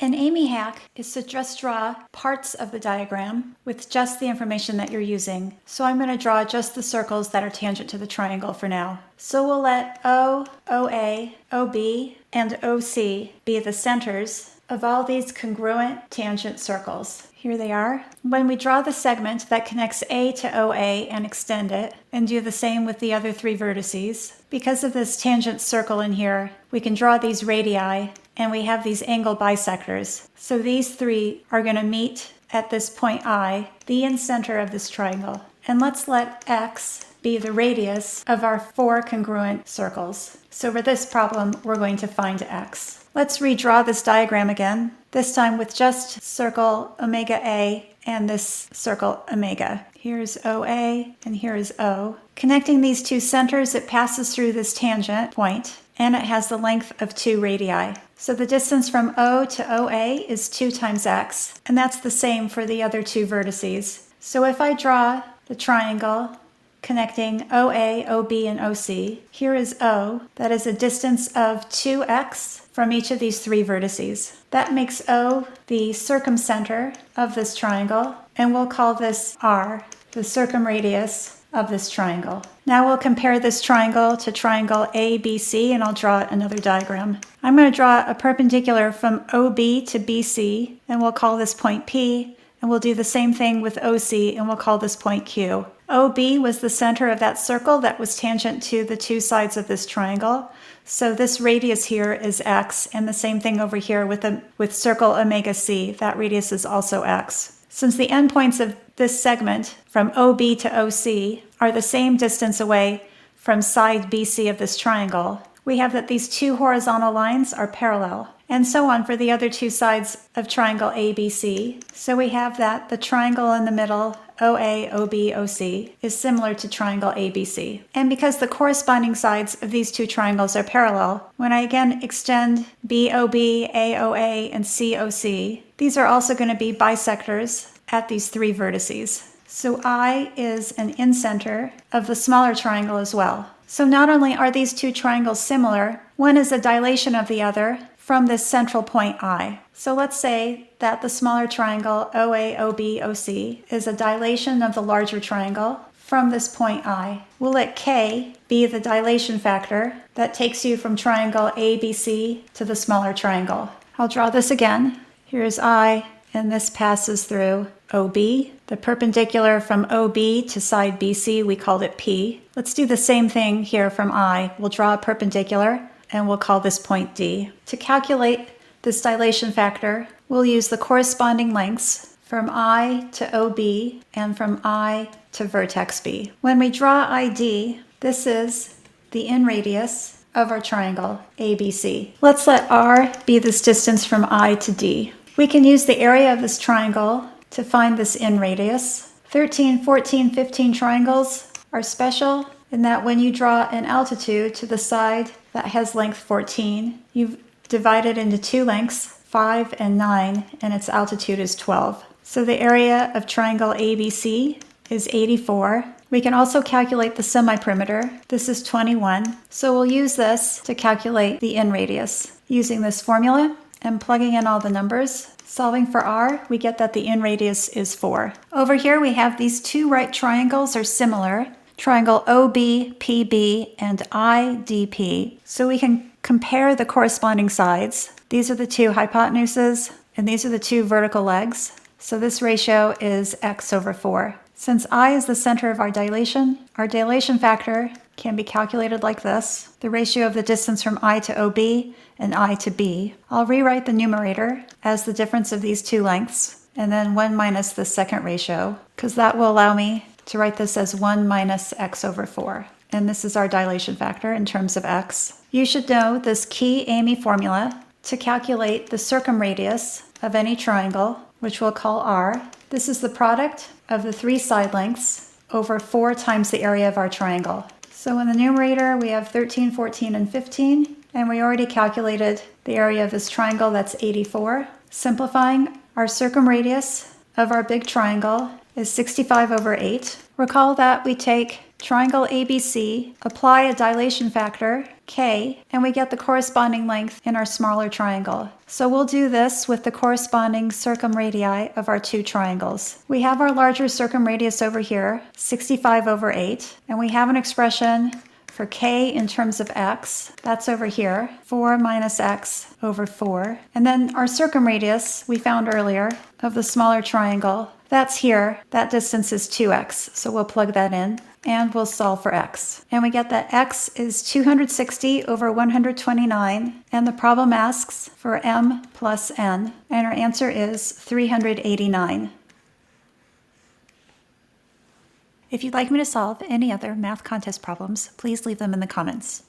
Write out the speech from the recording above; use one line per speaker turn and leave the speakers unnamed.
An AIME hack is to just draw parts of the diagram with just the information that you're using. So I'm going to draw just the circles that are tangent to the triangle for now. So we'll let O, OA, OB, and OC be the centers of all these congruent tangent circles. Here they are. When we draw the segment that connects A to OA and extend it, and do the same with the other three vertices, because of this tangent circle in here, we can draw these radii, and we have these angle bisectors. So these three are going to meet at this point I, the incenter of this triangle. And let's let X be the radius of our four congruent circles. So for this problem, we're going to find X. Let's redraw this diagram again, this time with just circle omega A and this circle omega. Here's OA and here is O. Connecting these two centers, it passes through this tangent point, and it has the length of 2 radii. So the distance from O to OA is 2 times X, and that's the same for the other two vertices. So if I draw the triangle connecting OA, OB, and OC, here is O. That is a distance of 2x from each of these three vertices. That makes O the circumcenter of this triangle, and we'll call this R, the circumradius of this triangle. Now we'll compare this triangle to triangle ABC, and I'll draw another diagram. I'm going to draw a perpendicular from OB to BC, and we'll call this point P, and we'll do the same thing with OC, and we'll call this point Q. OB was the center of that circle that was tangent to the two sides of this triangle. So this radius here is X, and the same thing over here with circle omega C. That radius is also X. Since the endpoints of this segment from OB to OC are the same distance away from side BC of this triangle, we have that these two horizontal lines are parallel, and so on for the other two sides of triangle ABC. So we have that the triangle in the middle, OA, OB, OC, is similar to triangle ABC. And because the corresponding sides of these two triangles are parallel, when I again extend BOB, AOA, and COC, these are also going to be bisectors at these three vertices. So I is an incenter of the smaller triangle as well. So not only are these two triangles similar, one is a dilation of the other from this central point I. So let's say that the smaller triangle OA, OB, OC is a dilation of the larger triangle from this point I. We'll let K be the dilation factor that takes you from triangle ABC to the smaller triangle. I'll draw this again. Here's I, and this passes through OB. The perpendicular from OB to side BC, we called it P. Let's do the same thing here from I. We'll draw a perpendicular, and we'll call this point D. To calculate this dilation factor, we'll use the corresponding lengths from I to OB and from I to vertex B. When we draw ID, this is the in radius of our triangle ABC. Let's let R be this distance from I to D. We can use the area of this triangle to find this in radius. 13, 14, 15 triangles are special in that when you draw an altitude to the side that has length 14, you've divided into two lengths, 5 and 9, and its altitude is 12. So the area of triangle ABC is 84. We can also calculate the semiperimeter. This is 21. So we'll use this to calculate the in radius. Using this formula and plugging in all the numbers, solving for R, we get that the in radius is 4. Over here we have these two right triangles are similar. Triangle OBPB and IDP. So we can compare the corresponding sides. These are the two hypotenuses, and these are the two vertical legs. So this ratio is X over 4. Since I is the center of our dilation factor can be calculated like this. The ratio of the distance from I to OB and I to B. I'll rewrite the numerator as the difference of these two lengths, and then 1 minus the second ratio, because that will allow me to write this as 1 minus X over 4. And this is our dilation factor in terms of X. You should know this key AIME formula to calculate the circumradius of any triangle, which we'll call R. This is the product of the three side lengths over 4 times the area of our triangle. So in the numerator, we have 13, 14, and 15, and we already calculated the area of this triangle, that's 84. Simplifying, our circumradius of our big triangle is 65 over 8. Recall that we take triangle ABC, apply a dilation factor, K, and we get the corresponding length in our smaller triangle. So we'll do this with the corresponding circumradii of our two triangles. We have our larger circumradius over here, 65/8, and we have an expression for k in terms of x, that's over here, 4 minus x/4. And then our circumradius we found earlier of the smaller triangle, that's here, that distance is 2x, so we'll plug that in and we'll solve for x. And we get that x is 260/129, and the problem asks for m plus n, and our answer is 389. If you'd like me to solve any other math contest problems, please leave them in the comments.